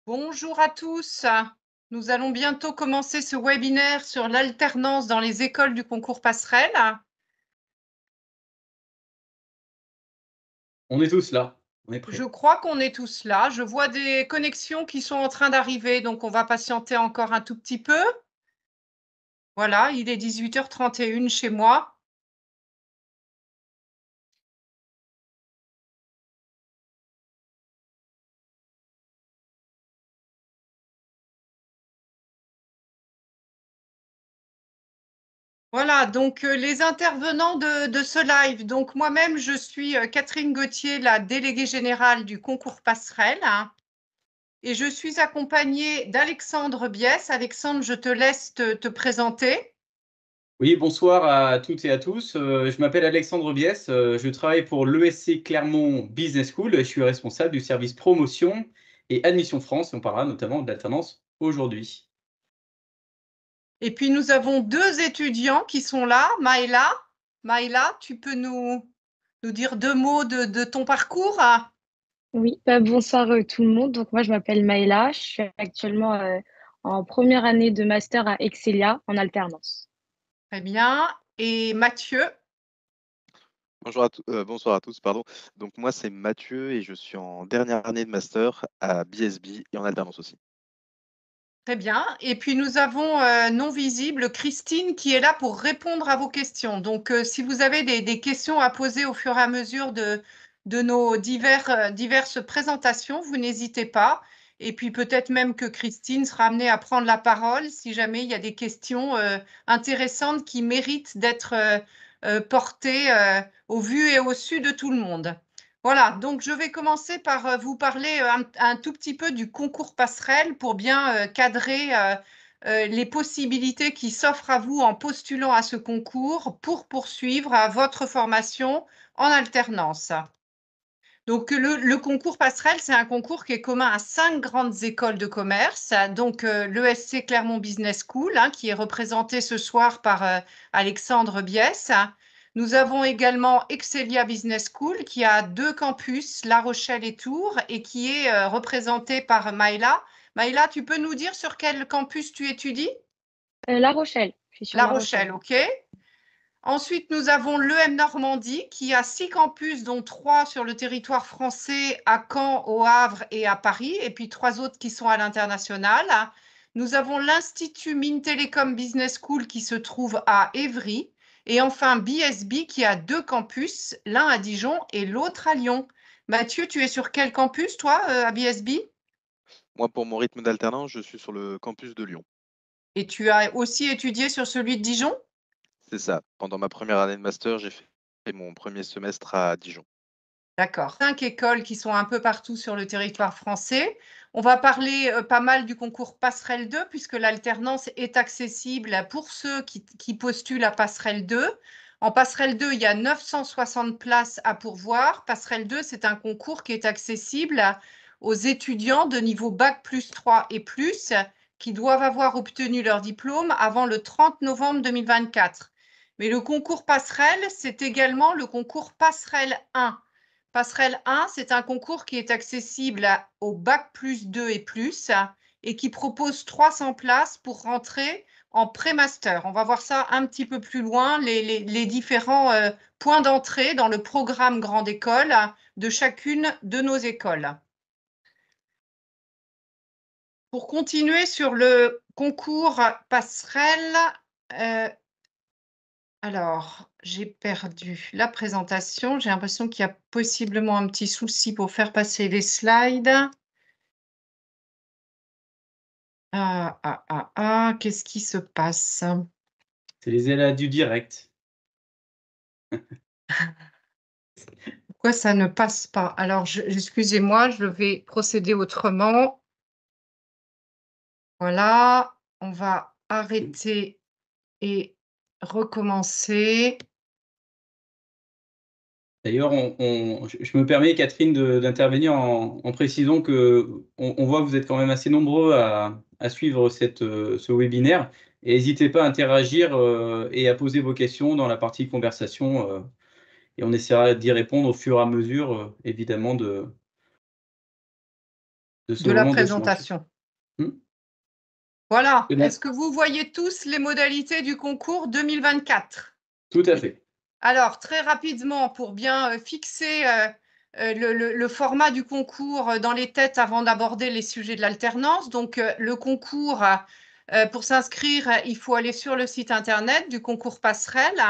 Bonjour à tous. Nous allons bientôt commencer ce webinaire sur l'alternance dans les écoles du concours Passerelle. On est tous là, on est Je prêts. crois qu'on est tous là. Je vois des connexions qui sont en train d'arriver, donc on va patienter encore un tout petit peu. Voilà, il est 18h31 chez moi. Voilà, donc les intervenants de ce live. Donc moi-même, je suis Catherine Gauthier, la déléguée générale du concours Passerelle. Et je suis accompagnée d'Alexandre Biès. Alexandre, je te laisse te présenter. Oui, bonsoir à toutes et à tous. Je m'appelle Alexandre Biès, je travaille pour l'ESC Clermont Business School et je suis responsable du service promotion et admission France. Et on parlera notamment de l'alternance aujourd'hui. Et puis, nous avons deux étudiants qui sont là. Maëla, Maëla, tu peux nous dire deux mots de ton parcours? Oui, bonsoir tout le monde. Donc moi je m'appelle Maëla, je suis actuellement en première année de master à Excelia en alternance. Très bien. Et Mathieu? Bonsoir à tous, pardon. Donc moi c'est Mathieu et je suis en dernière année de master à BSB et en alternance aussi. Très bien. Et puis, nous avons non visible Christine qui est là pour répondre à vos questions. Donc, si vous avez des questions à poser au fur et à mesure de nos diverses présentations, vous n'hésitez pas. Et puis, peut-être même que Christine sera amenée à prendre la parole si jamais il y a des questions intéressantes qui méritent d'être portées au vu et au su de tout le monde. Voilà, donc je vais commencer par vous parler un tout petit peu du concours Passerelle pour bien cadrer les possibilités qui s'offrent à vous en postulant à ce concours pour poursuivre votre formation en alternance. Donc le concours Passerelle, c'est un concours qui est commun à 5 grandes écoles de commerce. Donc l'ESC Clermont Business School, qui est représenté ce soir par Alexandre Biès. Nous avons également Excelia Business School qui a 2 campus, La Rochelle et Tours, et qui est représenté par Maëla. Maëla, tu peux nous dire sur quel campus tu étudies? La Rochelle, je suis sur La La Rochelle. Rochelle, OK. Ensuite, nous avons l'EM Normandie qui a 6 campus, dont 3 sur le territoire français, à Caen, au Havre et à Paris, et puis 3 autres qui sont à l'international. Nous avons l'Institut Mines Télécom Business School qui se trouve à Évry. Et enfin, BSB qui a 2 campus, l'un à Dijon et l'autre à Lyon. Mathieu, tu es sur quel campus, toi, à BSB? Moi pour mon rythme d'alternance, je suis sur le campus de Lyon. Et tu as aussi étudié sur celui de Dijon? C'est ça. Pendant ma première année de master, j'ai fait mon premier semestre à Dijon. D'accord. 5 écoles qui sont un peu partout sur le territoire français. On va parler pas mal du concours Passerelle 2, puisque l'alternance est accessible pour ceux qui postulent à Passerelle 2. En Passerelle 2, il y a 960 places à pourvoir. Passerelle 2, c'est un concours qui est accessible aux étudiants de niveau Bac plus 3 et plus, qui doivent avoir obtenu leur diplôme avant le 30 novembre 2024. Mais le concours Passerelle, c'est également le concours Passerelle 1. Passerelle 1, c'est un concours qui est accessible au Bac plus 2 et plus et qui propose 300 places pour rentrer en pré-master. On va voir ça un petit peu plus loin, les différents points d'entrée dans le programme grande école de chacune de nos écoles. Pour continuer sur le concours Passerelle, alors, j'ai perdu la présentation. J'ai l'impression qu'il y a possiblement un petit souci pour faire passer les slides. Qu'est-ce qui se passe? C'est les aléas du direct. Pourquoi ça ne passe pas? Alors, excusez-moi, je vais procéder autrement. Voilà, on va arrêter et recommencer. D'ailleurs, je me permets, Catherine, d'intervenir en précisant que on voit que vous êtes quand même assez nombreux à suivre ce webinaire. Et n'hésitez pas à interagir et à poser vos questions dans la partie conversation. Et on essaiera d'y répondre au fur et à mesure, évidemment, de la présentation. Voilà. Est-ce que vous voyez tous les modalités du concours 2024? Tout à fait. Alors, très rapidement, pour bien fixer le format du concours dans les têtes avant d'aborder les sujets de l'alternance. Donc, le concours, pour s'inscrire, il faut aller sur le site internet du concours Passerelle.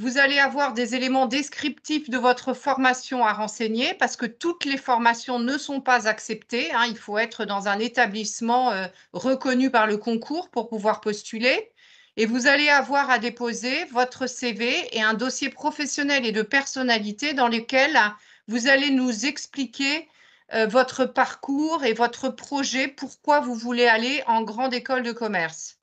Vous allez avoir des éléments descriptifs de votre formation à renseigner parce que toutes les formations ne sont pas acceptées. Il faut être dans un établissement reconnu par le concours pour pouvoir postuler. Et vous allez avoir à déposer votre CV et un dossier professionnel et de personnalité dans lequel vous allez nous expliquer votre parcours et votre projet, pourquoi vous voulez aller en grande école de commerce.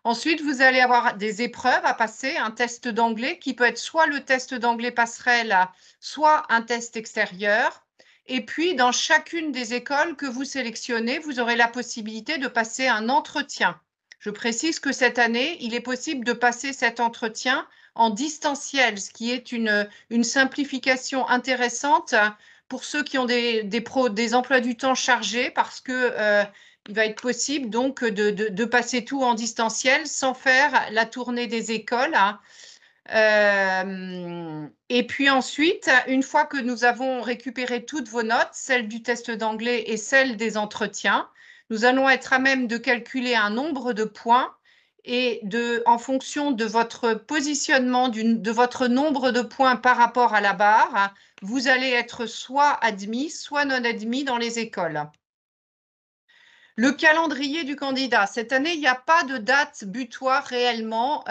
Ensuite, vous allez avoir des épreuves à passer, un test d'anglais qui peut être soit le test d'anglais passerelle, soit un test extérieur. Et puis, dans chacune des écoles que vous sélectionnez, vous aurez la possibilité de passer un entretien. Je précise que cette année, il est possible de passer cet entretien en distanciel, ce qui est une simplification intéressante pour ceux qui ont des emplois du temps chargés parce que il va être possible donc de passer tout en distanciel sans faire la tournée des écoles. Et puis ensuite, une fois que nous avons récupéré toutes vos notes, celles du test d'anglais et celles des entretiens, nous allons être à même de calculer un nombre de points et en fonction de votre positionnement, de votre nombre de points par rapport à la barre, vous allez être soit admis, soit non admis dans les écoles. Le calendrier du candidat. Cette année, il n'y a pas de date butoir réellement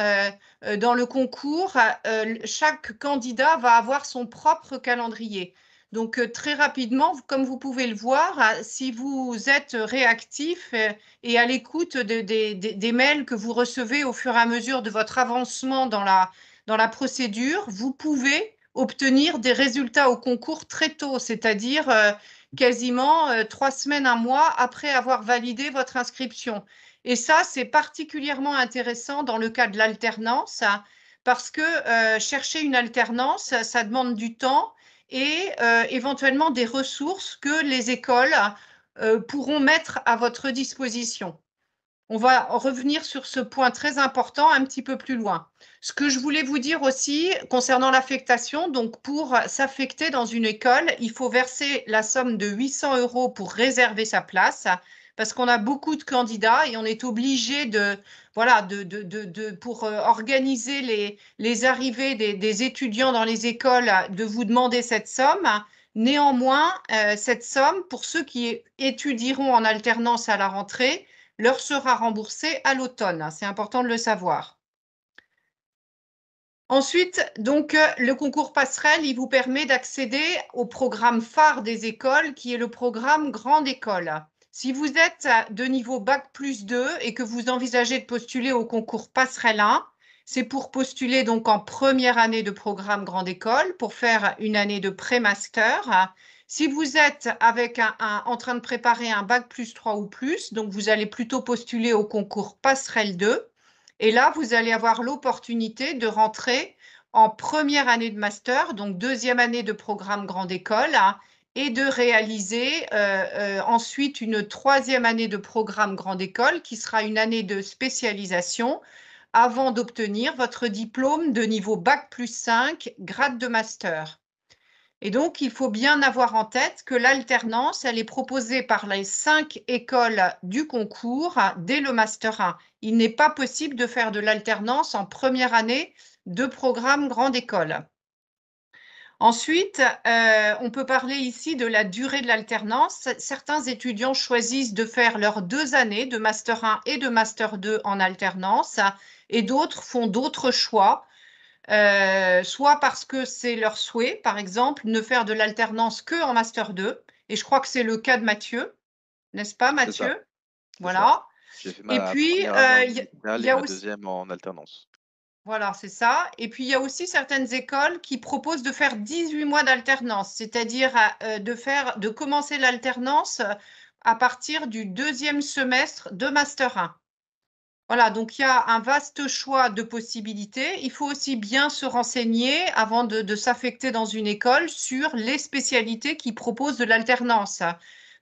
dans le concours. Chaque candidat va avoir son propre calendrier. Donc, très rapidement, comme vous pouvez le voir, si vous êtes réactif et à l'écoute des mails que vous recevez au fur et à mesure de votre avancement dans la procédure, vous pouvez obtenir des résultats au concours très tôt, c'est-à-dire quasiment 3 semaines, un mois après avoir validé votre inscription. Et ça, c'est particulièrement intéressant dans le cas de l'alternance parce que chercher une alternance, ça demande du temps et éventuellement des ressources que les écoles pourront mettre à votre disposition. On va revenir sur ce point très important un petit peu plus loin. Ce que je voulais vous dire aussi concernant l'affectation, donc pour s'affecter dans une école, il faut verser la somme de 800 € pour réserver sa place parce qu'on a beaucoup de candidats et on est obligé pour organiser les arrivées des étudiants dans les écoles, de vous demander cette somme. Néanmoins, cette somme, pour ceux qui étudieront en alternance à la rentrée, leur sera remboursée à l'automne. C'est important de le savoir. Ensuite, donc, le concours Passerelle, il vous permet d'accéder au programme phare des écoles, qui est le programme Grande École. Si vous êtes de niveau Bac+2 et que vous envisagez de postuler au concours Passerelle 1, c'est pour postuler donc en première année de programme Grande École, pour faire une année de pré-master. Si vous êtes en train de préparer un Bac+3 ou plus, donc vous allez plutôt postuler au concours Passerelle 2. Et là, vous allez avoir l'opportunité de rentrer en première année de master, donc deuxième année de programme Grande École, et de réaliser ensuite une troisième année de programme Grande École, qui sera une année de spécialisation, avant d'obtenir votre diplôme de niveau Bac+5, grade de master. Et donc, il faut bien avoir en tête que l'alternance, elle est proposée par les 5 écoles du concours dès le Master 1. Il n'est pas possible de faire de l'alternance en première année de programme Grande École. Ensuite, on peut parler ici de la durée de l'alternance. Certains étudiants choisissent de faire leurs 2 années de Master 1 et de Master 2 en alternance et d'autres font d'autres choix. Soit parce que c'est leur souhait, par exemple, ne faire de l'alternance que en Master 2. Et je crois que c'est le cas de Mathieu, n'est-ce pas, Mathieu? Voilà. J'ai fait Et ma puis, il y a aussi deuxième en alternance. Voilà, c'est ça. Et puis, il y a aussi certaines écoles qui proposent de faire 18 mois d'alternance, c'est-à-dire de commencer l'alternance à partir du 2e semestre de Master 1. Voilà, donc il y a un vaste choix de possibilités. Il faut aussi bien se renseigner avant de s'affecter dans une école sur les spécialités qui proposent de l'alternance.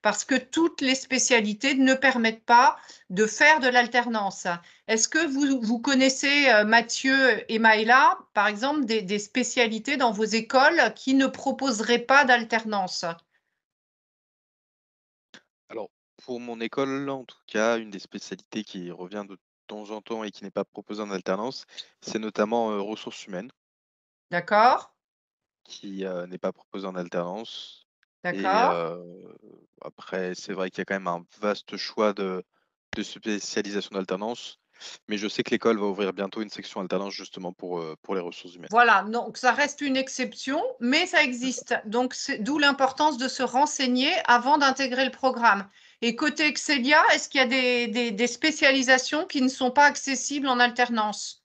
parce que toutes les spécialités ne permettent pas de faire de l'alternance. Est-ce que vous connaissez, Mathieu et Maëla, par exemple, des spécialités dans vos écoles qui ne proposeraient pas d'alternance? Alors, pour mon école, en tout cas, une des spécialités qui revient de temps en temps et qui n'est pas proposée en alternance, c'est notamment ressources humaines, D'accord? qui n'est pas proposée en alternance. Et D'accord? après, c'est vrai qu'il y a quand même un vaste choix de spécialisation d'alternance, mais je sais que l'école va ouvrir bientôt une section alternance justement pour les ressources humaines. Voilà, donc ça reste une exception, mais ça existe. Donc, d'où l'importance de se renseigner avant d'intégrer le programme. Et côté Excelia, est-ce qu'il y a des spécialisations qui ne sont pas accessibles en alternance?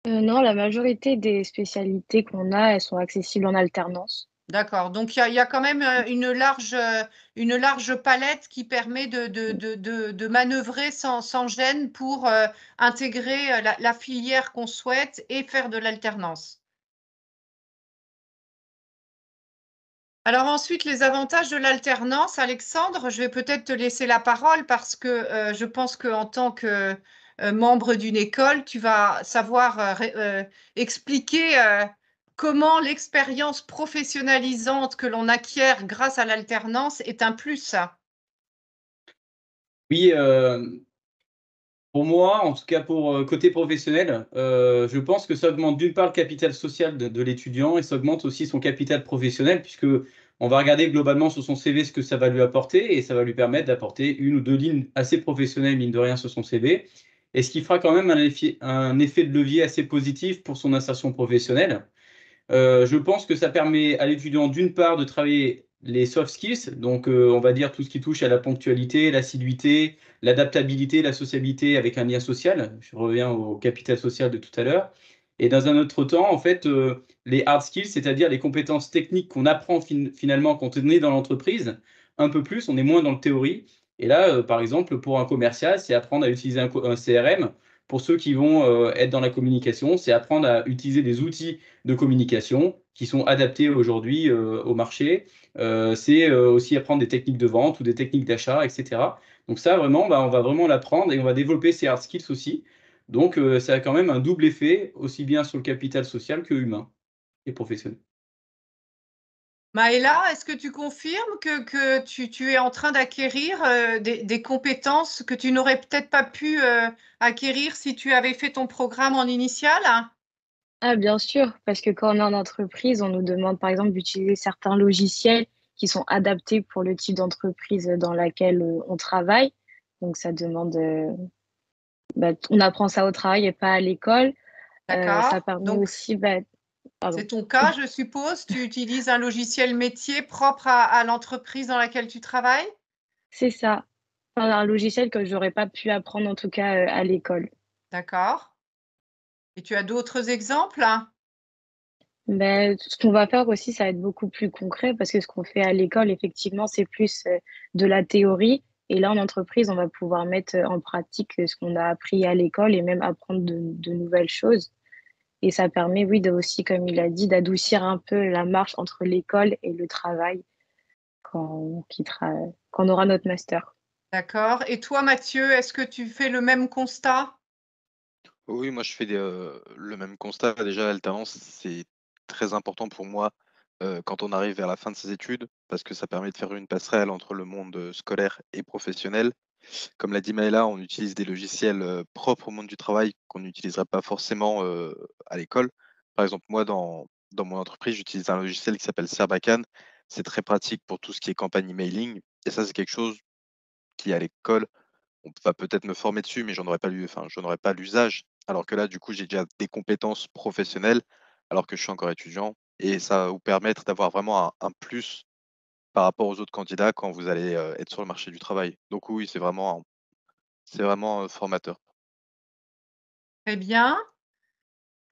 Non, la majorité des spécialités qu'on a, elles sont accessibles en alternance. D'accord, donc il y a quand même une large palette qui permet de manœuvrer sans gêne pour intégrer la filière qu'on souhaite et faire de l'alternance. Alors ensuite, les avantages de l'alternance, Alexandre, je vais peut-être te laisser la parole parce que je pense qu'en tant que membre d'une école, tu vas savoir expliquer comment l'expérience professionnalisante que l'on acquiert grâce à l'alternance est un plus. Oui, pour moi, en tout cas pour côté professionnel, je pense que ça augmente d'une part le capital social de l'étudiant et ça augmente aussi son capital professionnel puisque on va regarder globalement sur son CV ce que ça va lui apporter et ça va lui permettre d'apporter une ou deux lignes assez professionnelles, mine de rien, sur son CV. Et ce qui fera quand même un effet de levier assez positif pour son insertion professionnelle. Je pense que ça permet à l'étudiant d'une part de travailler les soft skills, donc on va dire tout ce qui touche à la ponctualité, l'assiduité, l'adaptabilité, la sociabilité avec un lien social. Je reviens au capital social de tout à l'heure. Et dans un autre temps, en fait, les hard skills, c'est-à-dire les compétences techniques qu'on apprend finalement quand on est dans l'entreprise, un peu plus, on est moins dans le théorie. Et là, par exemple, pour un commercial, c'est apprendre à utiliser un CRM. Pour ceux qui vont être dans la communication, c'est apprendre à utiliser des outils de communication qui sont adaptés aujourd'hui au marché. C'est aussi apprendre des techniques de vente ou des techniques d'achat, etc. Donc ça, vraiment, bah, on va vraiment l'apprendre et on va développer ces hard skills aussi. Donc ça a quand même un double effet, aussi bien sur le capital social que humain et professionnel. Maëla, est-ce que tu confirmes que tu es en train d'acquérir des compétences que tu n'aurais peut-être pas pu acquérir si tu avais fait ton programme en initial? Ah, bien sûr, parce que quand on est en entreprise, on nous demande par exemple d'utiliser certains logiciels qui sont adaptés pour le type d'entreprise dans laquelle on travaille. Donc, ça demande, on apprend ça au travail et pas à l'école. Ça D'accord. permet Donc, aussi, pardon. c'est ton cas, je suppose. Tu utilises un logiciel métier propre à l'entreprise dans laquelle tu travailles? C'est ça. Enfin, un logiciel que j'aurais pas pu apprendre en tout cas à l'école. D'accord. Et tu as d'autres exemples? Ce qu'on va faire aussi, ça va être beaucoup plus concret parce que ce qu'on fait à l'école, effectivement, c'est plus de la théorie. Et là, en entreprise, on va pouvoir mettre en pratique ce qu'on a appris à l'école et même apprendre de nouvelles choses. Et ça permet, oui, de aussi, comme il a dit, d'adoucir un peu la marche entre l'école et le travail quand on quittera, quand on aura notre master. D'accord. Et toi, Mathieu, est-ce que tu fais le même constat? Oui, moi je fais le même constat. Déjà, l'alternance, c'est très important pour moi quand on arrive vers la fin de ses études, parce que ça permet de faire une passerelle entre le monde scolaire et professionnel. Comme l'a dit Maëla, on utilise des logiciels propres au monde du travail qu'on n'utiliserait pas forcément à l'école. Par exemple, moi, dans mon entreprise, j'utilise un logiciel qui s'appelle Sarbacane. C'est très pratique pour tout ce qui est campagne emailing. Et ça, c'est quelque chose qui, à l'école, on va peut-être me former dessus, mais j'en aurais pas l'usage. Alors que là, du coup, j'ai déjà des compétences professionnelles, alors que je suis encore étudiant. Et ça va vous permettre d'avoir vraiment un plus par rapport aux autres candidats quand vous allez être sur le marché du travail. Donc oui, c'est vraiment formateur. Très bien.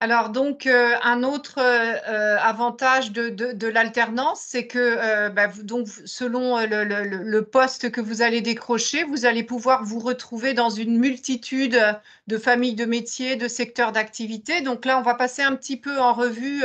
Alors donc, un autre avantage de l'alternance, c'est que donc, selon le poste que vous allez décrocher, vous allez pouvoir vous retrouver dans une multitude de familles de métiers, de secteurs d'activité. Donc là, on va passer un petit peu en revue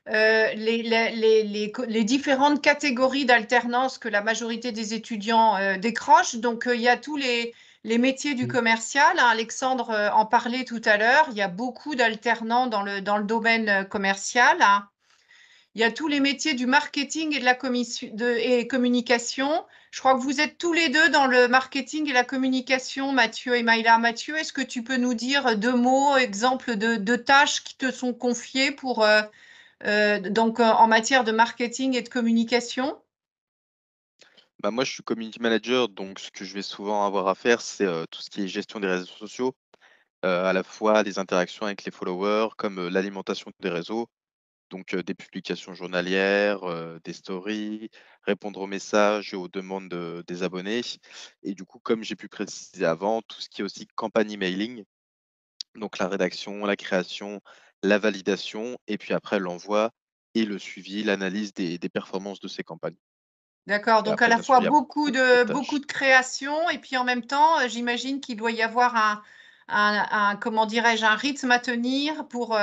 les différentes catégories d'alternance que la majorité des étudiants décrochent. Donc, il y a tous les métiers du commercial, hein. Alexandre en parlait tout à l'heure. Il y a beaucoup d'alternants dans le domaine commercial, hein. Il y a tous les métiers du marketing et de la communication. Je crois que vous êtes tous les deux dans le marketing et la communication, Mathieu et Maïla. Mathieu, est-ce que tu peux nous dire 2 mots, exemples de tâches qui te sont confiées pour, en matière de marketing et de communication? Bah, moi, je suis community manager, donc ce que je vais souvent avoir à faire, c'est tout ce qui est gestion des réseaux sociaux, à la fois les interactions avec les followers, comme l'alimentation des réseaux, donc des publications journalières, des stories, répondre aux messages et aux demandes des abonnés. Et du coup, comme j'ai pu préciser avant, tout ce qui est aussi campagne emailing, donc la rédaction, la création, la validation, et puis après l'envoi et le suivi, l'analyse des performances de ces campagnes. D'accord, Et donc à après, la bien sûr, fois il y a beaucoup tâches. de création et puis en même temps, j'imagine qu'il doit y avoir comment dirais-je, un rythme à tenir pour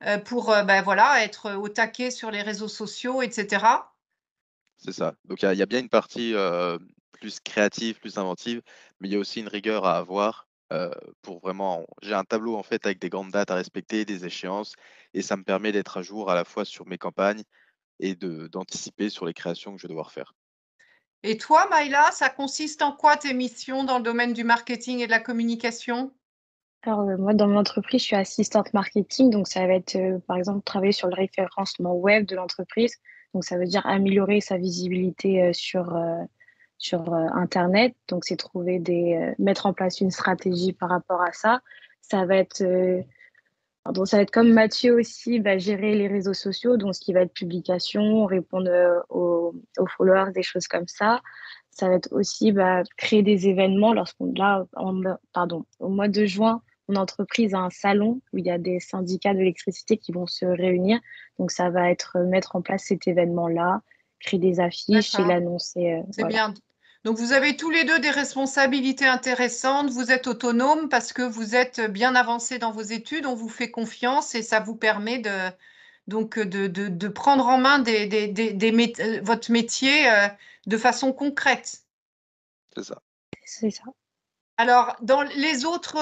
ben voilà, être au taquet sur les réseaux sociaux, etc. C'est ça. Donc il y a bien une partie, plus créative, plus inventive, mais il y a aussi une rigueur à avoir, pour vraiment j'ai un tableau, en fait, avec des grandes dates à respecter, des échéances et ça me permet d'être à jour à la fois sur mes campagnes et d'anticiper sur les créations que je vais devoir faire. Et toi, Maïla, ça consiste en quoi tes missions dans le domaine du marketing et de la communication? Alors, moi, dans mon entreprise, je suis assistante marketing. Donc, ça va être, par exemple, travailler sur le référencement web de l'entreprise. Donc, ça veut dire améliorer sa visibilité sur Internet. Donc, c'est mettre en place une stratégie par rapport à ça. Ça va être, donc, ça va être comme Mathieu aussi, bah, gérer les réseaux sociaux. Donc, ce qui va être publication, répondre aux followers, des choses comme ça. Ça va être aussi bah, créer des événements. Pardon, au mois de juin, mon entreprise a un salon où il y a des syndicats de l'électricité qui vont se réunir. Donc, ça va être mettre en place cet événement-là, créer des affiches et D'accord, l'annoncer. c'est Voilà. bien. Donc, vous avez tous les deux des responsabilités intéressantes. Vous êtes autonomes parce que vous êtes bien avancés dans vos études. On vous fait confiance et ça vous permet de prendre en main votre métier de façon concrète. C'est ça. C'est ça. Alors, dans les autres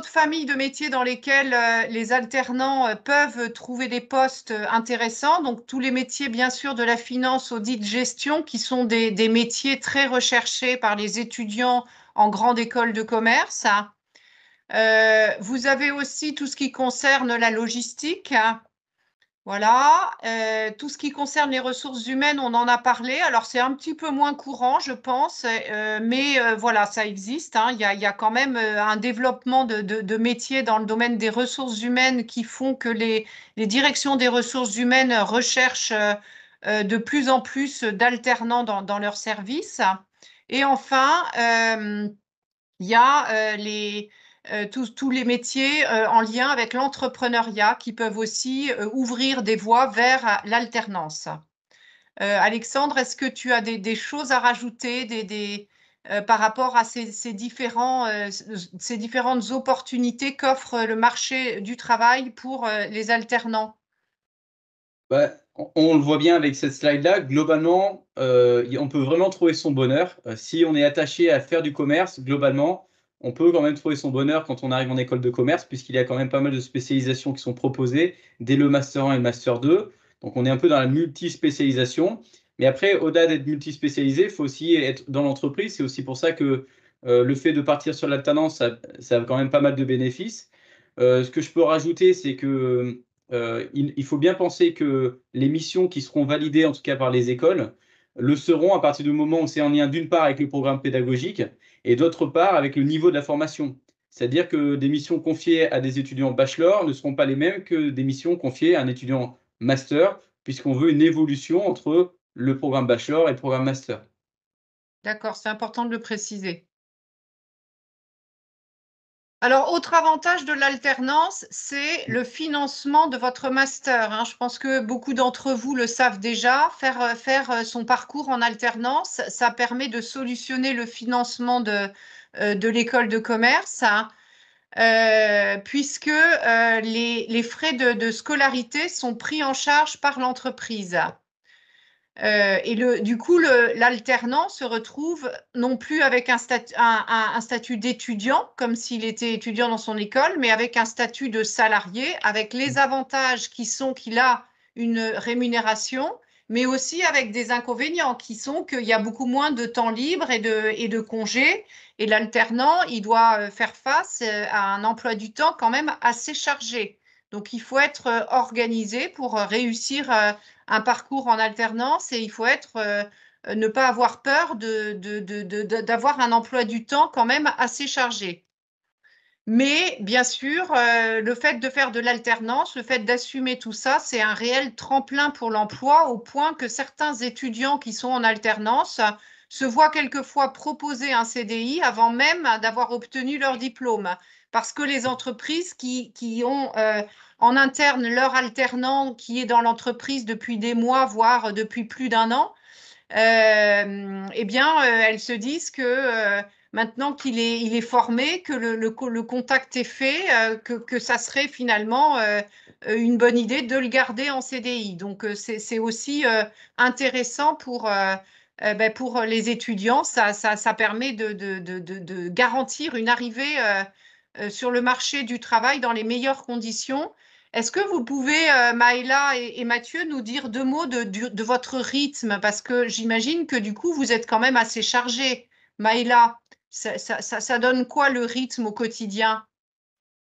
familles de métiers dans lesquelles les alternants peuvent trouver des postes intéressants, donc tous les métiers, bien sûr, de la finance, audit, gestion, qui sont des métiers très recherchés par les étudiants en grande école de commerce. Vous avez aussi tout ce qui concerne la logistique. Voilà, tout ce qui concerne les ressources humaines, on en a parlé. Alors, c'est un petit peu moins courant, je pense, mais voilà, ça existe, hein. Il y a quand même un développement de métiers dans le domaine des ressources humaines qui font que les directions des ressources humaines recherchent de plus en plus d'alternants dans leurs services. Et enfin, il y a tous les métiers en lien avec l'entrepreneuriat qui peuvent aussi ouvrir des voies vers l'alternance. Alexandre, est-ce que tu as des choses à rajouter par rapport à ces différentes opportunités qu'offre le marché du travail pour les alternants? Bah, on le voit bien avec cette slide-là, globalement, on peut vraiment trouver son bonheur. Si on est attaché à faire du commerce, globalement, on peut quand même trouver son bonheur quand on arrive en école de commerce, puisqu'il y a quand même pas mal de spécialisations qui sont proposées dès le Master 1 et le Master 2. Donc on est un peu dans la multispécialisation. Mais après, au-delà d'être multispécialisé, il faut aussi être dans l'entreprise. C'est aussi pour ça que le fait de partir sur l'alternance, ça a quand même pas mal de bénéfices. Ce que je peux rajouter, c'est que il faut bien penser que les missions qui seront validées, en tout cas par les écoles, le seront à partir du moment où c'est en lien d'une part avec le programme pédagogique et d'autre part avec le niveau de la formation. C'est-à-dire que des missions confiées à des étudiants bachelor ne seront pas les mêmes que des missions confiées à un étudiant master, puisqu'on veut une évolution entre le programme bachelor et le programme master. D'accord, c'est important de le préciser. Alors, autre avantage de l'alternance, c'est le financement de votre master, hein. Je pense que beaucoup d'entre vous le savent déjà. Faire son parcours en alternance, ça permet de solutionner le financement de l'école de commerce, hein. puisque les frais de scolarité sont pris en charge par l'entreprise. Et du coup, l'alternant se retrouve non plus avec un statut d'étudiant, comme s'il était étudiant dans son école, mais avec un statut de salarié, avec les avantages qui sont qu'il a une rémunération, mais aussi avec des inconvénients qui sont qu'il y a beaucoup moins de temps libre et de congés. Et l'alternant, il doit faire face à un emploi du temps quand même assez chargé. Donc, il faut être organisé pour réussir un parcours en alternance et il faut ne pas avoir peur d'avoir un emploi du temps quand même assez chargé. Mais bien sûr, le fait de faire de l'alternance, le fait d'assumer tout ça, c'est un réel tremplin pour l'emploi au point que certains étudiants qui sont en alternance se voient quelquefois proposer un CDI avant même d'avoir obtenu leur diplôme. Parce que les entreprises qui ont en interne leur alternant qui est dans l'entreprise depuis des mois, voire depuis plus d'un an, eh bien, elles se disent que maintenant qu'il est formé, que le contact est fait, que ça serait finalement une bonne idée de le garder en CDI. Donc, c'est aussi intéressant pour les étudiants. Ça permet de garantir une arrivée sur le marché du travail dans les meilleures conditions. Est-ce que vous pouvez, Maëla et Mathieu, nous dire deux mots de votre rythme? Parce que j'imagine que du coup, vous êtes quand même assez chargé. Maëla, ça donne quoi le rythme au quotidien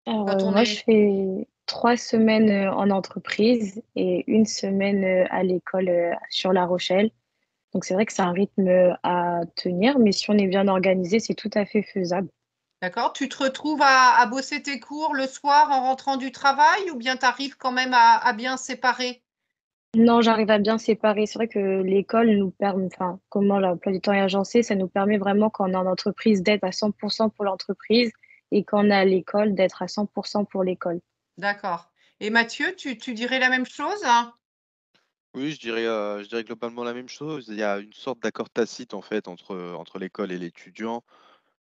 Alors, quand on moi, je est… fais 3 semaines en entreprise et une semaine à l'école sur La Rochelle. Donc, c'est vrai que c'est un rythme à tenir, mais si on est bien organisé, c'est tout à fait faisable. D'accord? Tu te retrouves à bosser tes cours le soir en rentrant du travail ou bien tu arrives quand même à bien séparer? Non, j'arrive à bien séparer. C'est vrai que l'école nous permet, enfin, comment l'emploi du temps est agencé, ça nous permet vraiment, quand on est en entreprise, d'être à 100% pour l'entreprise et quand on est à l'école, d'être à 100% pour l'école. D'accord. Et Mathieu, tu dirais la même chose, hein? Oui, je dirais globalement la même chose. Il y a une sorte d'accord tacite en fait entre l'école et l'étudiant.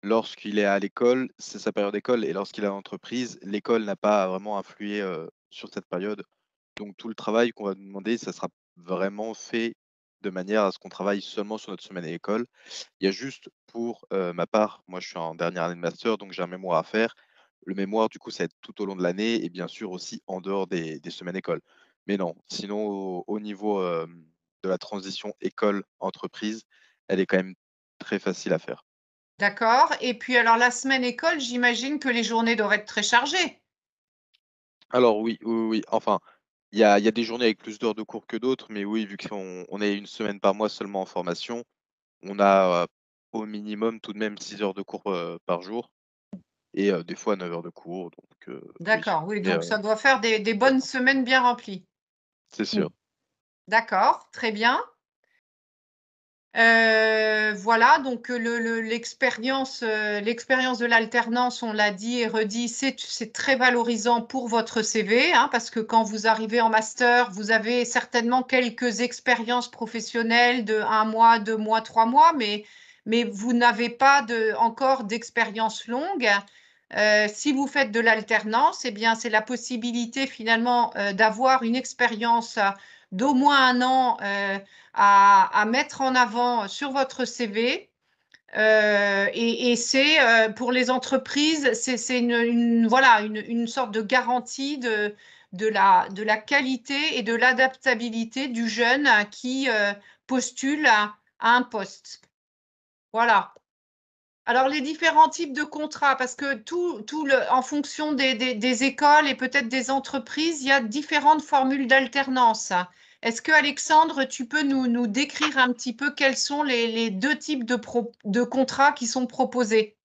Lorsqu'il est à l'école, c'est sa période d'école, et lorsqu'il est à l'entreprise, l'école n'a pas vraiment influé sur cette période. Donc tout le travail qu'on va nous demander, ça sera vraiment fait de manière à ce qu'on travaille seulement sur notre semaine à l'école. Il y a juste pour ma part, moi je suis en dernière année de master, donc j'ai un mémoire à faire. Le mémoire, du coup, ça va être tout au long de l'année et bien sûr aussi en dehors des semaines école. Mais non, sinon au niveau de la transition école-entreprise, elle est quand même très facile à faire. D'accord. Et puis alors la semaine école, j'imagine que les journées doivent être très chargées. Alors oui, oui, oui. Enfin, il y a des journées avec plus d'heures de cours que d'autres, mais oui, vu qu'on est une semaine par mois seulement en formation, on a au minimum tout de même 6 heures de cours par jour et des fois 9 heures de cours. Donc oui, D'accord, oui, mais, donc ça doit faire des bonnes semaines bien remplies. c'est sûr. Oui. D'accord, très bien. Voilà, donc l'expérience de l'alternance, on l'a dit et redit, c'est très valorisant pour votre CV, hein, parce que quand vous arrivez en master, vous avez certainement quelques expériences professionnelles de 1 mois, 2 mois, 3 mois, mais vous n'avez pas encore d'expérience longue. Si vous faites de l'alternance, eh bien, c'est la possibilité finalement d'avoir une expérience d'au moins un an à mettre en avant sur votre CV. Et c'est pour les entreprises, c'est voilà, une sorte de garantie de la qualité et de l'adaptabilité du jeune qui postule à un poste. Voilà. Alors, les différents types de contrats, parce que en fonction des écoles et peut-être des entreprises, il y a différentes formules d'alternance. Est-ce que, Alexandre, tu peux nous décrire un petit peu quels sont les deux types de contrats qui sont proposés?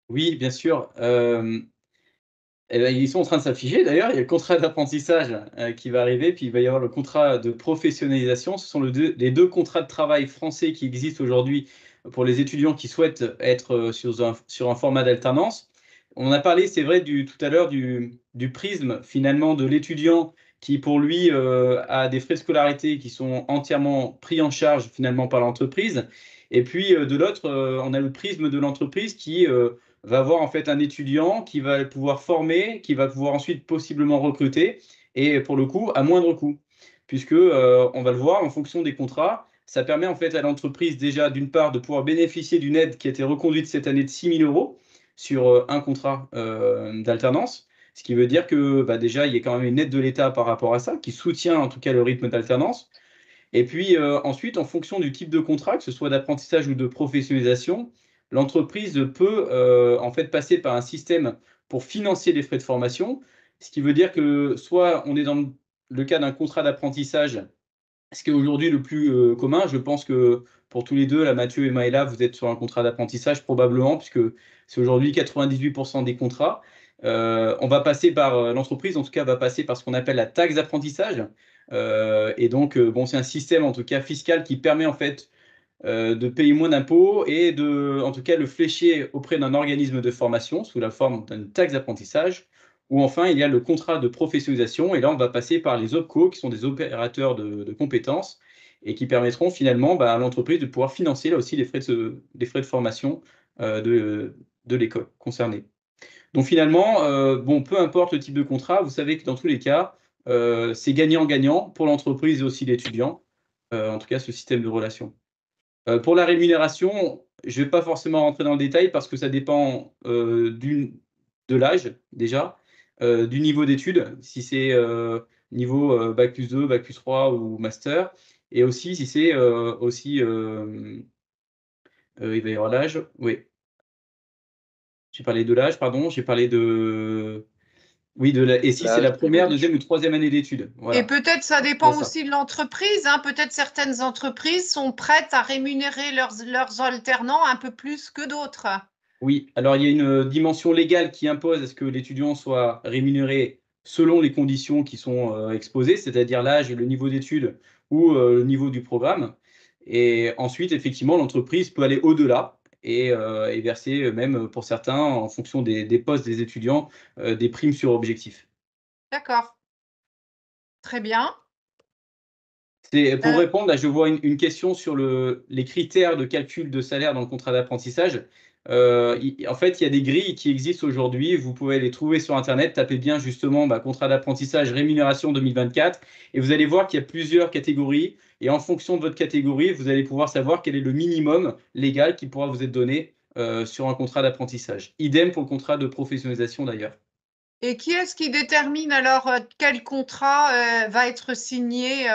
Oui, bien sûr. Eh ben, ils sont en train de s'afficher d'ailleurs. Il y a le contrat d'apprentissage qui va arriver, puis il va y avoir le contrat de professionnalisation. Ce sont les deux contrats de travail français qui existent aujourd'hui pour les étudiants qui souhaitent être sur un format d'alternance. On a parlé, c'est vrai, tout à l'heure du prisme finalement de l'étudiant qui, pour lui, a des frais de scolarité qui sont entièrement pris en charge finalement par l'entreprise. Et puis de l'autre, on a le prisme de l'entreprise qui va avoir en fait un étudiant qui va pouvoir former, qui va pouvoir ensuite possiblement recruter, et pour le coup, à moindre coût. Puisque, on va le voir, en fonction des contrats, ça permet en fait à l'entreprise déjà, d'une part, de pouvoir bénéficier d'une aide qui a été reconduite cette année de 6 000 € sur un contrat d'alternance. Ce qui veut dire que déjà, il y a quand même une aide de l'État par rapport à ça, qui soutient en tout cas le rythme d'alternance. Et puis ensuite, en fonction du type de contrat, que ce soit d'apprentissage ou de professionnalisation, l'entreprise peut en fait passer par un système pour financer les frais de formation. Ce qui veut dire que soit on est dans le cas d'un contrat d'apprentissage, ce qui est aujourd'hui le plus commun. Je pense que pour tous les deux, là, Mathieu et Maëla, vous êtes sur un contrat d'apprentissage probablement, puisque c'est aujourd'hui 98% des contrats. On va passer par l'entreprise, en tout cas, va passer par ce qu'on appelle la taxe d'apprentissage. Et donc, bon, c'est un système, en tout cas, fiscal qui permet, en fait, de payer moins d'impôts et de, en tout cas, le flécher auprès d'un organisme de formation sous la forme d'une taxe d'apprentissage. Ou enfin, il y a le contrat de professionnalisation. Et là, on va passer par les OPCO, qui sont des opérateurs de compétences et qui permettront finalement à l'entreprise de pouvoir financer là aussi les frais de formation de l'école concernée. Donc finalement, bon, peu importe le type de contrat, vous savez que dans tous les cas, c'est gagnant-gagnant pour l'entreprise et aussi l'étudiant, en tout cas ce système de relation. Pour la rémunération, je ne vais pas forcément rentrer dans le détail parce que ça dépend de l'âge déjà, du niveau d'études, si c'est niveau Bac plus 2, Bac plus 3 ou master, et aussi si c'est il va y avoir l'âge, oui. J'ai parlé de l'âge, pardon, j'ai parlé de... Oui, et si c'est la L'âge, première, deuxième ou troisième année d'études. Et Voilà. peut-être ça dépend aussi de l'entreprise, hein. Peut-être certaines entreprises sont prêtes à rémunérer leurs alternants un peu plus que d'autres. Oui, alors il y a une dimension légale qui impose à ce que l'étudiant soit rémunéré selon les conditions qui sont exposées, c'est-à-dire l'âge et le niveau d'études ou le niveau du programme. Et ensuite, effectivement, l'entreprise peut aller au-delà et verser même pour certains, en fonction des postes des étudiants, des primes sur objectif. D'accord. Très bien. Pour répondre, là, je vois une question sur les critères de calcul de salaire dans le contrat d'apprentissage. En fait, il y a des grilles qui existent aujourd'hui. Vous pouvez les trouver sur Internet. Tapez bien justement contrat d'apprentissage rémunération 2024 et vous allez voir qu'il y a plusieurs catégories. Et en fonction de votre catégorie, vous allez pouvoir savoir quel est le minimum légal qui pourra vous être donné sur un contrat d'apprentissage. Idem pour le contrat de professionnalisation d'ailleurs. Et qui est-ce qui détermine alors quel contrat va être signé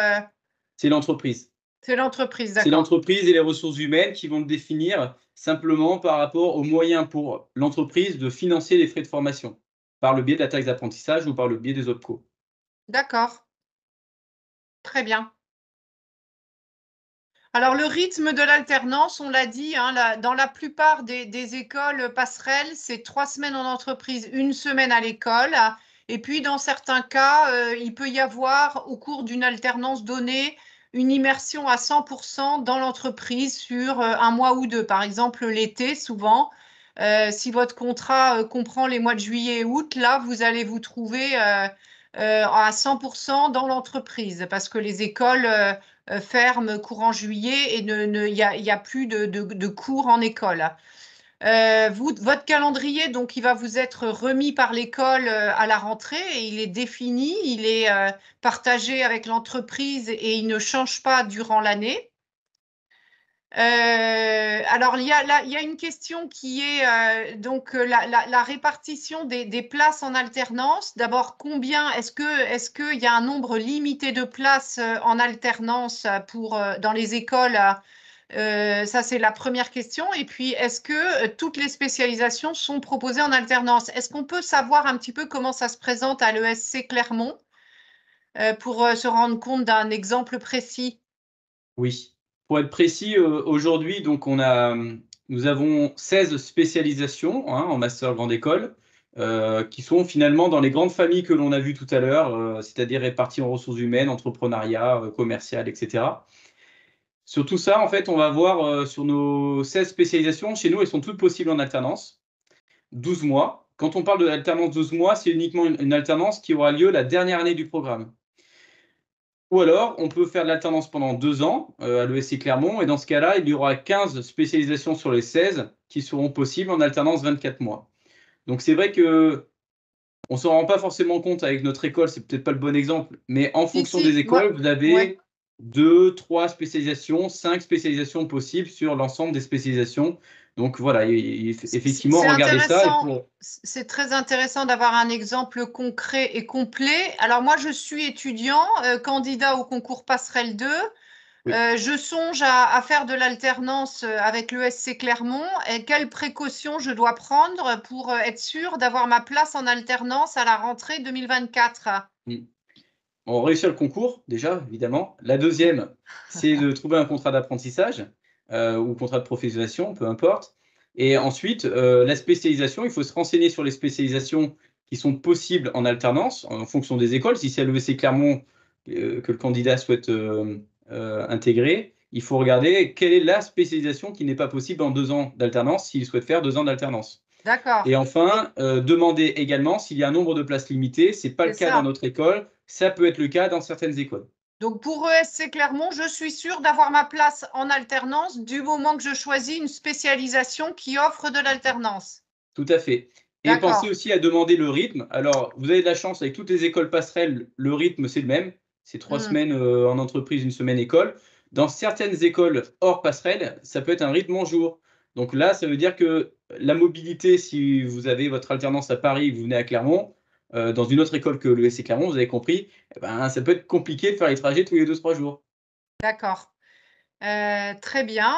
C'est l'entreprise. C'est l'entreprise, C'est d'accord. l'entreprise et les ressources humaines qui vont le définir simplement par rapport aux moyens pour l'entreprise de financer les frais de formation, par le biais de la taxe d'apprentissage ou par le biais des OPCO. D'accord. Très bien. Alors, le rythme de l'alternance, on l'a dit, hein, dans la plupart des écoles passerelles, c'est 3 semaines en entreprise, 1 semaine à l'école. Et puis, dans certains cas, il peut y avoir, au cours d'une alternance donnée, une immersion à 100% dans l'entreprise sur 1 mois ou 2. Par exemple, l'été, souvent, si votre contrat comprend les mois de juillet et août, là, vous allez vous trouver à 100% dans l'entreprise parce que les écoles ferment courant juillet et il y a plus de cours en école. Votre calendrier, donc, il va vous être remis par l'école à la rentrée et il est défini, il est partagé avec l'entreprise et il ne change pas durant l'année. Alors, il y a une question qui est donc la répartition des places en alternance. D'abord, combien est-ce qu'il y a un nombre limité de places en alternance dans les écoles? Ça, c'est la première question. Et puis, est-ce que toutes les spécialisations sont proposées en alternance? Est-ce qu'on peut savoir un petit peu comment ça se présente à l'ESC Clermont pour se rendre compte d'un exemple précis? Oui. Pour être précis, aujourd'hui, donc nous avons 16 spécialisations en master grande école qui sont finalement dans les grandes familles que l'on a vues tout à l'heure, c'est-à-dire réparties en ressources humaines, entrepreneuriat, commercial, etc. Sur tout ça, en fait, on va voir sur nos 16 spécialisations, chez nous, elles sont toutes possibles en alternance, 12 mois. Quand on parle de l'alternance 12 mois, c'est uniquement une alternance qui aura lieu la dernière année du programme. Ou alors, on peut faire de l'alternance pendant 2 ans à l'ESC Clermont. Et dans ce cas-là, il y aura 15 spécialisations sur les 16 qui seront possibles en alternance 24 mois. Donc, c'est vrai que on ne s'en rend pas forcément compte avec notre école, c'est peut-être pas le bon exemple, mais en fonction des écoles, vous avez 2, 3 spécialisations, 5 spécialisations possibles sur l'ensemble des spécialisations. Donc voilà, effectivement, regardez ça. C'est très intéressant d'avoir un exemple concret et complet. Alors moi, je suis étudiant, candidat au concours Passerelle 2. Oui. Je songe à faire de l'alternance avec l'ESC Clermont. Et quelles précautions je dois prendre pour être sûr d'avoir ma place en alternance à la rentrée 2024? On réussit le concours, déjà, évidemment. La deuxième, c'est de trouver un contrat d'apprentissage ou contrat de professionnalisation, peu importe. Et ensuite, la spécialisation, il faut se renseigner sur les spécialisations qui sont possibles en alternance en fonction des écoles. Si c'est à l'ESC Clermont que le candidat souhaite intégrer, il faut regarder quelle est la spécialisation qui n'est pas possible en 2 ans d'alternance s'il souhaite faire 2 ans d'alternance. D'accord. Et enfin, demander également s'il y a un nombre de places limitées. Ce n'est pas le cas dans notre école. Ça peut être le cas dans certaines écoles. Donc, pour ESC Clermont, je suis sûre d'avoir ma place en alternance du moment que je choisis une spécialisation qui offre de l'alternance. Tout à fait. Et pensez aussi à demander le rythme. Alors, vous avez de la chance avec toutes les écoles passerelles, le rythme, c'est le même. C'est 3 semaines en entreprise, 1 semaine école. Dans certaines écoles hors passerelle, ça peut être un rythme en jour. Donc là, ça veut dire que la mobilité, si vous avez votre alternance à Paris, vous venez à Clermont, dans une autre école que l'ESC Clermont, vous avez compris, eh ben, ça peut être compliqué de faire les trajets tous les 2-3 jours. D'accord. Très bien.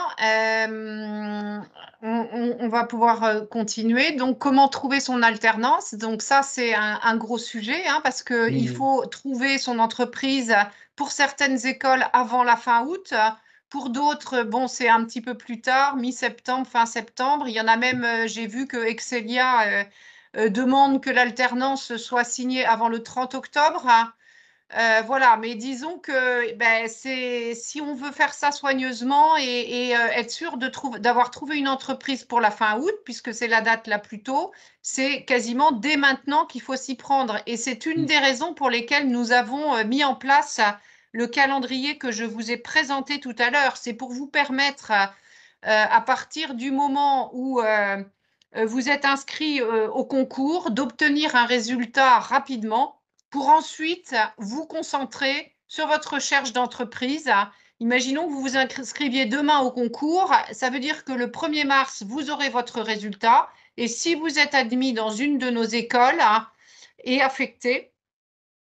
On va pouvoir continuer. Donc, comment trouver son alternance? Donc, ça, c'est un gros sujet parce qu'il faut trouver son entreprise pour certaines écoles avant la fin août. Pour d'autres, bon, c'est un petit peu plus tard, mi-septembre, fin septembre. Il y en a même, j'ai vu que Excelia demande que l'alternance soit signée avant le 30 octobre. Voilà, mais disons que si on veut faire ça soigneusement et être sûr d'avoir trouvé une entreprise pour la fin août, puisque c'est la date la plus tôt, c'est quasiment dès maintenant qu'il faut s'y prendre. Et c'est une des raisons pour lesquelles nous avons mis en place le calendrier que je vous ai présenté tout à l'heure. C'est pour vous permettre, à partir du moment où vous êtes inscrit au concours, d'obtenir un résultat rapidement pour ensuite vous concentrer sur votre recherche d'entreprise. Imaginons que vous vous inscriviez demain au concours, ça veut dire que le 1er mars, vous aurez votre résultat. Et si vous êtes admis dans une de nos écoles et affecté,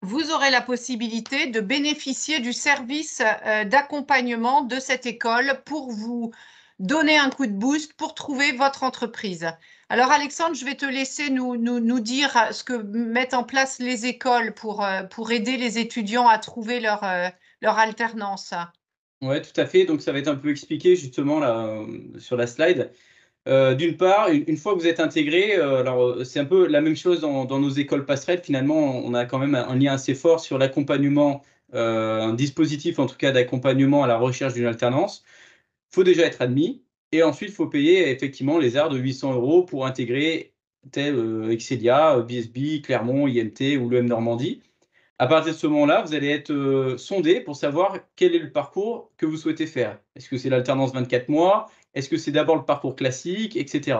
vous aurez la possibilité de bénéficier du service d'accompagnement de cette école pour vous donner un coup de boost pour trouver votre entreprise. Alors, Alexandre, je vais te laisser nous dire ce que mettent en place les écoles pour aider les étudiants à trouver leur alternance. Oui, tout à fait. Donc, ça va être un peu expliqué justement là, sur la slide. D'une part, une fois que vous êtes intégré, alors c'est un peu la même chose dans nos écoles passerelles. Finalement, on a quand même un lien assez fort sur l'accompagnement, un dispositif en tout cas d'accompagnement à la recherche d'une alternance. Il faut déjà être admis et ensuite il faut payer effectivement les arts de 800 € pour intégrer tel Excelia, BSB, Clermont, IMT ou l'EM Normandie. À partir de ce moment-là, vous allez être sondé pour savoir quel est le parcours que vous souhaitez faire. Est-ce que c'est l'alternance 24 mois? Est-ce que c'est d'abord le parcours classique, etc.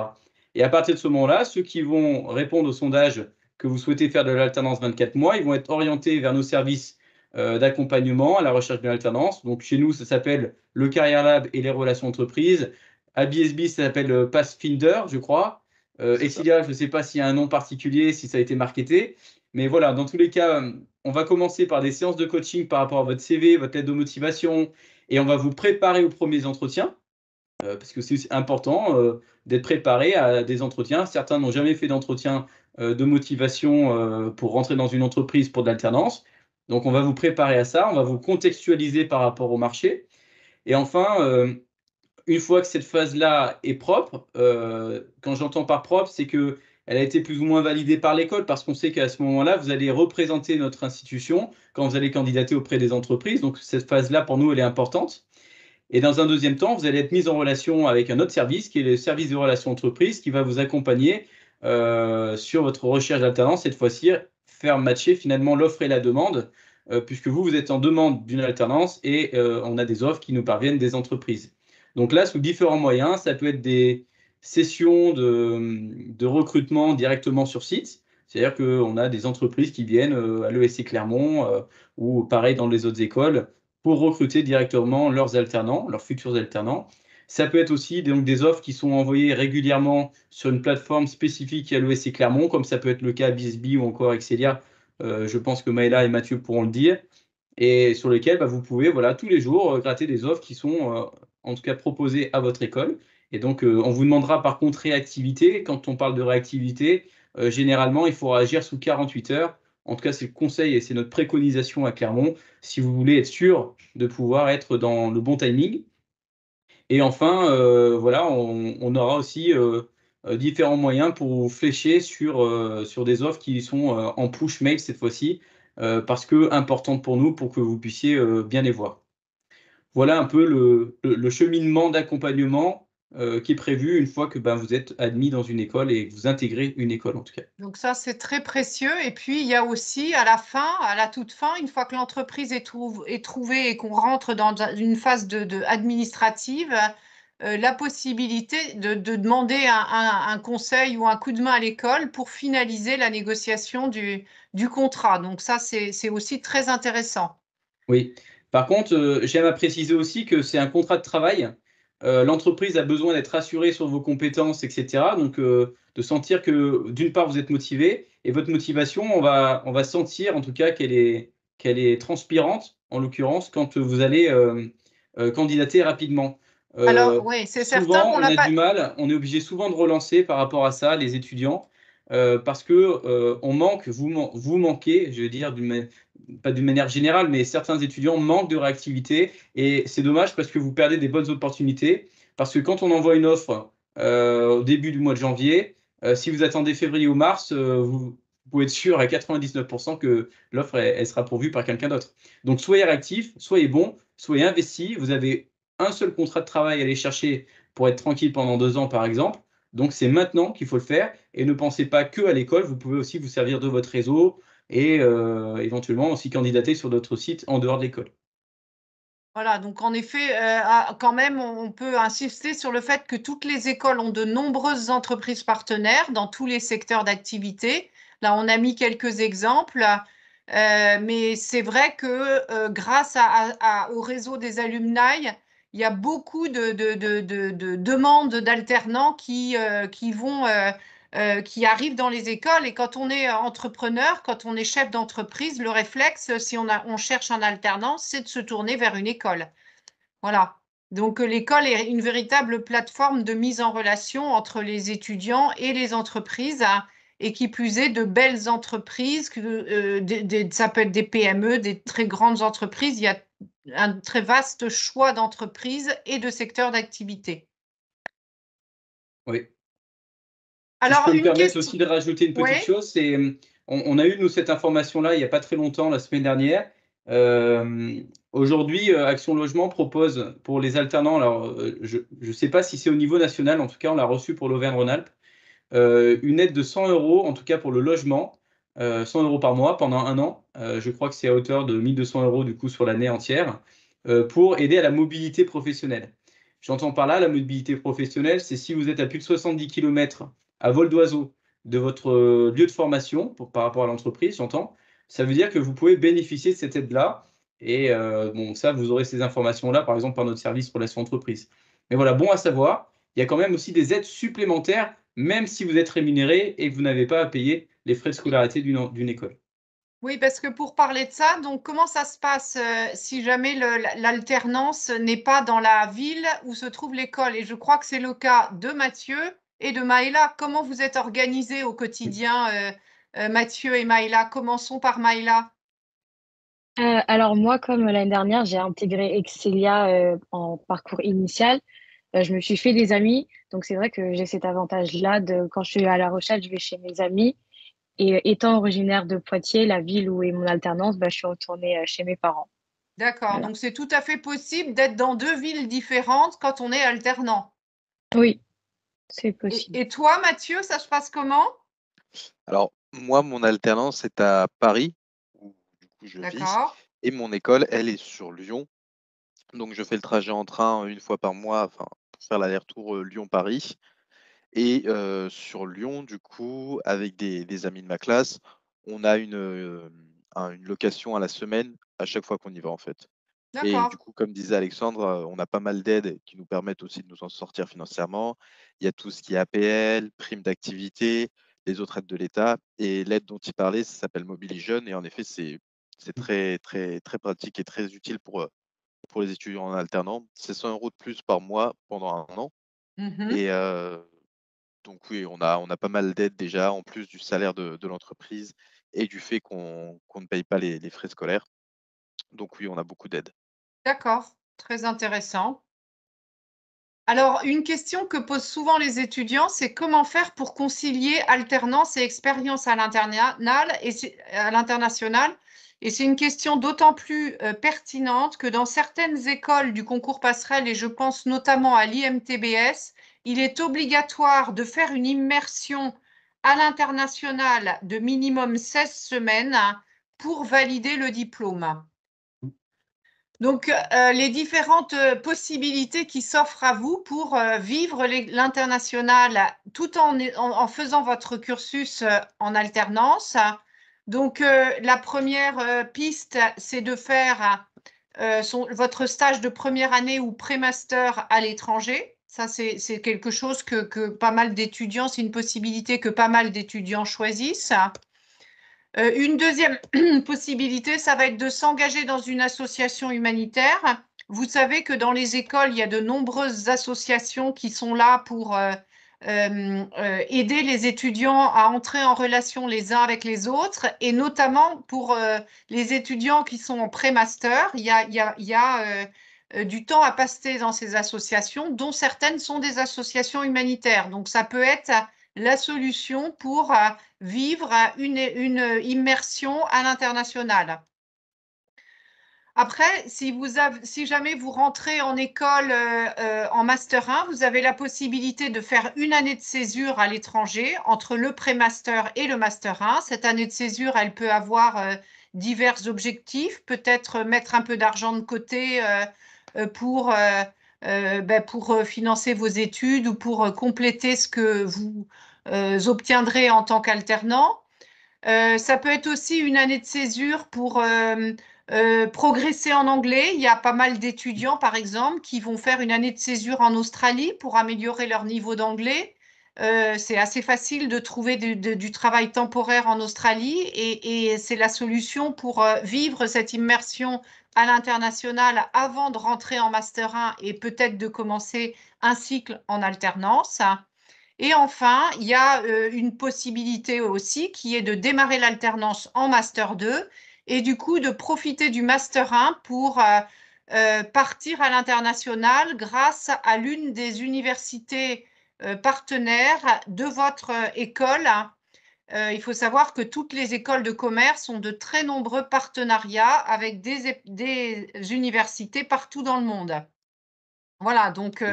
Et à partir de ce moment-là, ceux qui vont répondre au sondage que vous souhaitez faire de l'alternance 24 mois, ils vont être orientés vers nos services d'accompagnement à la recherche d'une alternance. Donc chez nous, ça s'appelle le Career Lab et les relations entreprises. À BSB, ça s'appelle Pathfinder, je crois. Excelia, je ne sais pas s'il y a un nom particulier, si ça a été marketé. Mais voilà, dans tous les cas, on va commencer par des séances de coaching par rapport à votre CV, votre lettre de motivation, et on va vous préparer aux premiers entretiens, parce que c'est important d'être préparé à des entretiens. Certains n'ont jamais fait d'entretien de motivation pour rentrer dans une entreprise pour de l'alternance. Donc, on va vous préparer à ça, on va vous contextualiser par rapport au marché. Et enfin, une fois que cette phase-là est propre, quand j'entends par propre, c'est que elle a été plus ou moins validée par l'école parce qu'on sait qu'à ce moment-là, vous allez représenter notre institution quand vous allez candidater auprès des entreprises. Donc, cette phase-là, pour nous, elle est importante. Et dans un deuxième temps, vous allez être mis en relation avec un autre service qui est le service de relations entreprises qui va vous accompagner sur votre recherche d'alternance. Cette fois-ci, faire matcher finalement l'offre et la demande puisque vous êtes en demande d'une alternance et on a des offres qui nous parviennent des entreprises. Donc là, sous différents moyens, ça peut être des sessions de recrutement directement sur site. C'est-à-dire qu'on a des entreprises qui viennent à l'ESC Clermont ou pareil dans les autres écoles pour recruter directement leurs alternants, leurs futurs alternants. Ça peut être aussi donc, des offres qui sont envoyées régulièrement sur une plateforme spécifique à l'ESC Clermont, comme ça peut être le cas à Bisbee ou encore Excelia. Je pense que Maëla et Mathieu pourront le dire. Et sur lesquelles vous pouvez tous les jours gratter des offres qui sont en tout cas proposées à votre école. Et donc, on vous demandera par contre réactivité. Quand on parle de réactivité, généralement, il faut réagir sous 48 heures. En tout cas, c'est le conseil et c'est notre préconisation à Clermont, si vous voulez être sûr de pouvoir être dans le bon timing. Et enfin, on aura aussi différents moyens pour vous flécher sur des offres qui sont en push mail cette fois-ci, parce que importantes pour nous, pour que vous puissiez bien les voir. Voilà un peu le cheminement d'accompagnement qui est prévu une fois que vous êtes admis dans une école et que vous intégrez une école en tout cas. Donc ça, c'est très précieux. Et puis, il y a aussi à la fin, à la toute fin, une fois que l'entreprise est trouvée et qu'on rentre dans une phase administrative, la possibilité de demander un conseil ou un coup de main à l'école pour finaliser la négociation du contrat. Donc ça, c'est aussi très intéressant. Oui. Par contre, j'aime à préciser aussi que c'est un contrat de travail. L'entreprise a besoin d'être rassurée sur vos compétences, etc. Donc, de sentir que d'une part, vous êtes motivé et votre motivation, on va sentir en tout cas qu'elle est transpirante, en l'occurrence, quand vous allez candidater rapidement. Alors, oui, c'est certain Souvent, qu'on on n'a a pas. du mal, on est obligé souvent de relancer par rapport à ça, les étudiants, parce que on manque, vous manquez, je veux dire, pas d'une manière générale, mais certains étudiants manquent de réactivité et c'est dommage parce que vous perdez des bonnes opportunités. Parce que quand on envoie une offre au début du mois de janvier, si vous attendez février ou mars, vous pouvez être sûr à 99% que l'offre elle sera pourvue par quelqu'un d'autre. Donc soyez réactifs, soyez bons, soyez investis. Vous avez un seul contrat de travail à aller chercher pour être tranquille pendant 2 ans, par exemple. Donc, c'est maintenant qu'il faut le faire. Et ne pensez pas que à l'école, vous pouvez aussi vous servir de votre réseau et éventuellement aussi candidater sur d'autres sites en dehors de l'école. Voilà, donc en effet, quand même, on peut insister sur le fait que toutes les écoles ont de nombreuses entreprises partenaires dans tous les secteurs d'activité. Là, on a mis quelques exemples, mais c'est vrai que grâce au réseau des alumni, il y a beaucoup de demandes d'alternants qui arrivent dans les écoles. Et quand on est entrepreneur, quand on est chef d'entreprise, le réflexe, si on cherche un alternant, c'est de se tourner vers une école. Voilà. Donc, l'école est une véritable plateforme de mise en relation entre les étudiants et les entreprises, hein, et qui plus est, de belles entreprises, ça peut être des PME, des très grandes entreprises. Il y a un très vaste choix d'entreprises et de secteurs d'activité. Oui. Si Alors, je peux me une permettre question. aussi de rajouter une petite Oui. chose, c'est on a eu nous cette information-là il n'y a pas très longtemps, la semaine dernière. Aujourd'hui, Action Logement propose pour les alternants, alors je ne sais pas si c'est au niveau national, en tout cas on l'a reçu pour l'Auvergne-Rhône-Alpes, une aide de 100 euros, en tout cas pour le logement, 100 euros par mois pendant 1 an. Je crois que c'est à hauteur de 1 200 euros du coup sur l'année entière, pour aider à la mobilité professionnelle. J'entends par là la mobilité professionnelle, c'est si vous êtes à plus de 70 km à vol d'oiseau de votre lieu de formation par rapport à l'entreprise, j'entends, ça veut dire que vous pouvez bénéficier de cette aide-là. Et bon, ça, vous aurez ces informations-là, par exemple, par notre service relations entreprises. Mais voilà, bon à savoir, il y a quand même aussi des aides supplémentaires, même si vous êtes rémunéré et que vous n'avez pas à payer les frais de scolarité d'une école. Oui, parce que pour parler de ça, donc comment ça se passe si jamais l'alternance n'est pas dans la ville où se trouve l'école? Et je crois que c'est le cas de Mathieu et de Maïla. Comment vous êtes organisés au quotidien, Mathieu et Maïla? Commençons par Maïla. Alors moi, comme l'année dernière, j'ai intégré Excelia en parcours initial. Je me suis fait des amis, donc c'est vrai que j'ai cet avantage-là de quand je suis à La Rochelle, je vais chez mes amis. Et étant originaire de Poitiers, la ville où est mon alternance, je suis retournée chez mes parents. D'accord, Voilà. donc c'est tout à fait possible d'être dans 2 villes différentes quand on est alternant. Oui, c'est possible. Et toi, Mathieu, ça se passe comment? Alors, moi, mon alternance est à Paris, où du où je vis. D'accord. Et mon école, elle est sur Lyon. Donc, je fais le trajet en train une fois par mois, enfin, pour faire l'aller-retour Lyon-Paris. Et sur Lyon, du coup, avec des amis de ma classe, on a une location à la semaine à chaque fois qu'on y va, en fait. Et du D'accord. coup, comme disait Alexandre, on a pas mal d'aides qui nous permettent aussi de nous en sortir financièrement. Il y a tout ce qui est APL, prime d'activité, les autres aides de l'État. Et l'aide dont il parlait, ça s'appelle Mobili Jeunes. Et en effet, c'est très, très, très pratique et très utile pour les étudiants en alternant. C'est 100 € de plus par mois pendant un an. Mhm. Et donc oui, on a pas mal d'aides déjà, en plus du salaire de l'entreprise et du fait qu'on ne paye pas les frais scolaires. Donc oui, on a beaucoup d'aides. D'accord. Très intéressant. Alors, une question que posent souvent les étudiants, c'est comment faire pour concilier alternance et expérience à l'international et c'est une question d'autant plus pertinente que dans certaines écoles du concours passerelle, et je pense notamment à l'IMTBS, il est obligatoire de faire une immersion à l'international de minimum 16 semaines pour valider le diplôme. Donc, les différentes possibilités qui s'offrent à vous pour vivre l'international tout en faisant votre cursus en alternance. Donc, la première piste, c'est de faire votre stage de première année ou pré-master à l'étranger. Ça, c'est quelque chose que pas mal d'étudiants, c'est une possibilité que pas mal d'étudiants choisissent. Une deuxième possibilité, ça va être de s'engager dans une association humanitaire. Vous savez que dans les écoles, il y a de nombreuses associations qui sont là pour aider les étudiants à entrer en relation les uns avec les autres, et notamment pour les étudiants qui sont en pré-master, il y a du temps à passer dans ces associations, dont certaines sont des associations humanitaires. Donc, ça peut être la solution pour vivre une immersion à l'international. Après, si jamais vous rentrez en école en Master 1, vous avez la possibilité de faire une année de césure à l'étranger entre le pré-master et le Master 1. Cette année de césure, elle peut avoir divers objectifs, peut-être mettre un peu d'argent de côté pour financer vos études ou pour compléter ce que vous obtiendrez en tant qu'alternant. Ça peut être aussi une année de césure pour progresser en anglais. Il y a pas mal d'étudiants, par exemple, qui vont faire une année de césure en Australie pour améliorer leur niveau d'anglais. C'est assez facile de trouver du travail temporaire en Australie et c'est la solution pour vivre cette immersion à l'international avant de rentrer en Master 1 et peut-être de commencer un cycle en alternance. Et enfin, il y a une possibilité aussi qui est de démarrer l'alternance en Master 2 et du coup de profiter du Master 1 pour partir à l'international grâce à l'une des universités partenaires de votre école. Il faut savoir que toutes les écoles de commerce ont de très nombreux partenariats avec des universités partout dans le monde. Voilà, donc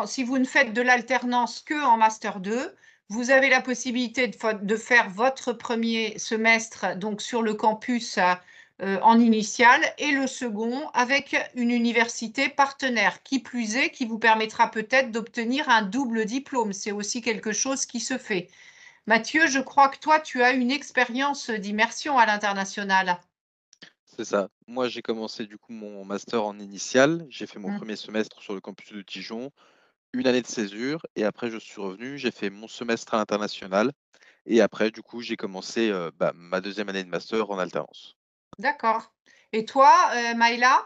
si vous ne faites de l'alternance que en Master 2, vous avez la possibilité de faire votre premier semestre donc sur le campus en initial et le second avec une université partenaire, qui plus est, qui vous permettra peut-être d'obtenir un double diplôme. C'est aussi quelque chose qui se fait. Mathieu, je crois que toi, tu as une expérience d'immersion à l'international. C'est ça. Moi, j'ai commencé du coup mon master en initial. J'ai fait mon Mm. premier semestre sur le campus de Dijon, une année de césure, et après je suis revenu, j'ai fait mon semestre à l'international, et après du coup j'ai commencé ma deuxième année de master en alternance. D'accord. Et toi, Maïla?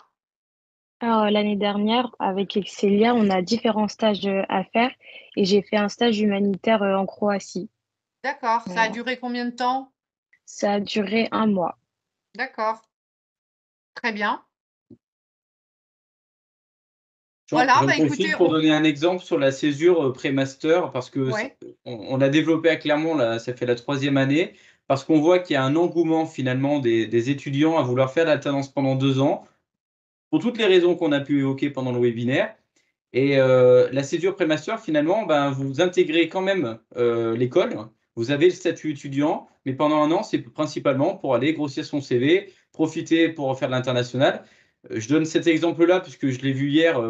Alors, l'année dernière, avec Excelia, on a différents stages à faire et j'ai fait un stage humanitaire en Croatie. D'accord. Ça a Voilà. duré combien de temps? Ça a duré un mois. D'accord. Très bien. J'en Voilà, j'en bah écoutez, profite pour donner un exemple sur la césure pré-master, parce que ouais, on a développé à Clermont, là, ça fait la 3e année, parce qu'on voit qu'il y a un engouement finalement des étudiants à vouloir faire l'alternance pendant 2 ans, pour toutes les raisons qu'on a pu évoquer pendant le webinaire. Et la césure pré-master, finalement, ben, vous intégrez quand même l'école, vous avez le statut étudiant, mais pendant un an, c'est principalement pour aller grossir son CV, profiter pour faire de l'international. Je donne cet exemple-là puisque je l'ai vu hier.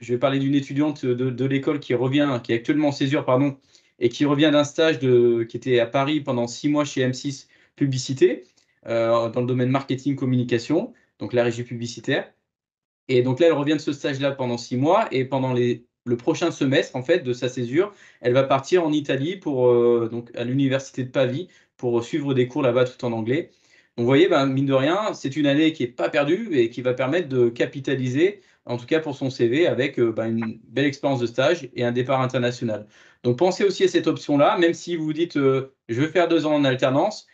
Je vais parler d'une étudiante de l'école qui est actuellement en césure, pardon, et qui revient d'un stage qui était à Paris pendant 6 mois chez M6 Publicité, dans le domaine marketing communication, donc la régie publicitaire. Et donc là, elle revient de ce stage-là pendant 6 mois, et pendant le prochain semestre, en fait, de sa césure, elle va partir en Italie donc à l'université de Pavie pour suivre des cours là-bas tout en anglais. Donc vous voyez, ben, mine de rien, c'est une année qui n'est pas perdue et qui va permettre de capitaliser, en tout cas pour son CV, avec une belle expérience de stage et un départ international. Donc pensez aussi à cette option-là, même si vous vous dites je vais faire 2 ans en alternance,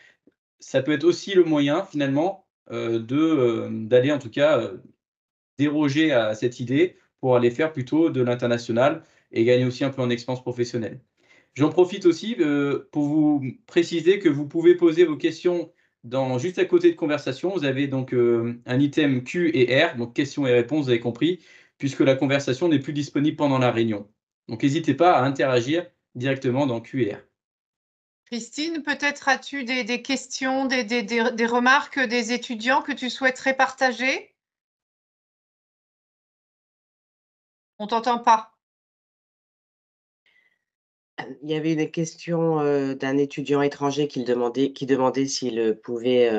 ça peut être aussi le moyen finalement d'aller en tout cas déroger à cette idée pour aller faire plutôt de l'international et gagner aussi un peu en expérience professionnelle. J'en profite aussi pour vous préciser que vous pouvez poser vos questions juste à côté de conversation. Vous avez donc un item Q et R, donc questions et réponses, vous avez compris, puisque la conversation n'est plus disponible pendant la réunion. Donc n'hésitez pas à interagir directement dans Q et R. Christine, peut-être as-tu des questions, des remarques des étudiants que tu souhaiterais partager? On t'entend pas. Il y avait une question d'un étudiant étranger qui demandait s'il pouvait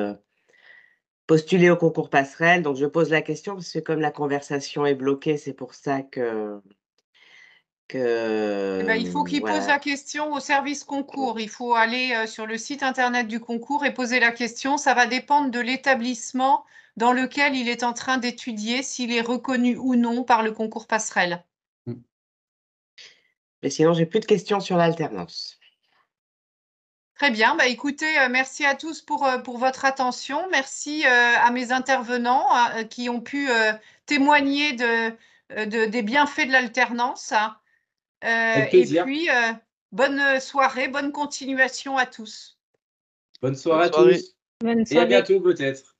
postuler au concours passerelle. Donc, je pose la question parce que comme la conversation est bloquée, c'est pour ça que Eh ben, il faut qu'il pose voilà. la question au service concours. Il faut aller sur le site internet du concours et poser la question. Ça va dépendre de l'établissement dans lequel il est en train d'étudier, s'il est reconnu ou non par le concours passerelle. Mais sinon, j'ai plus de questions sur l'alternance. Très bien. Bah, écoutez, merci à tous pour votre attention. Merci à mes intervenants qui ont pu témoigner des bienfaits de l'alternance. Avec Et plaisir. puis, bonne soirée, bonne continuation à tous. Bonne soirée à soirée. tous Bonne et à soirée. bientôt peut-être.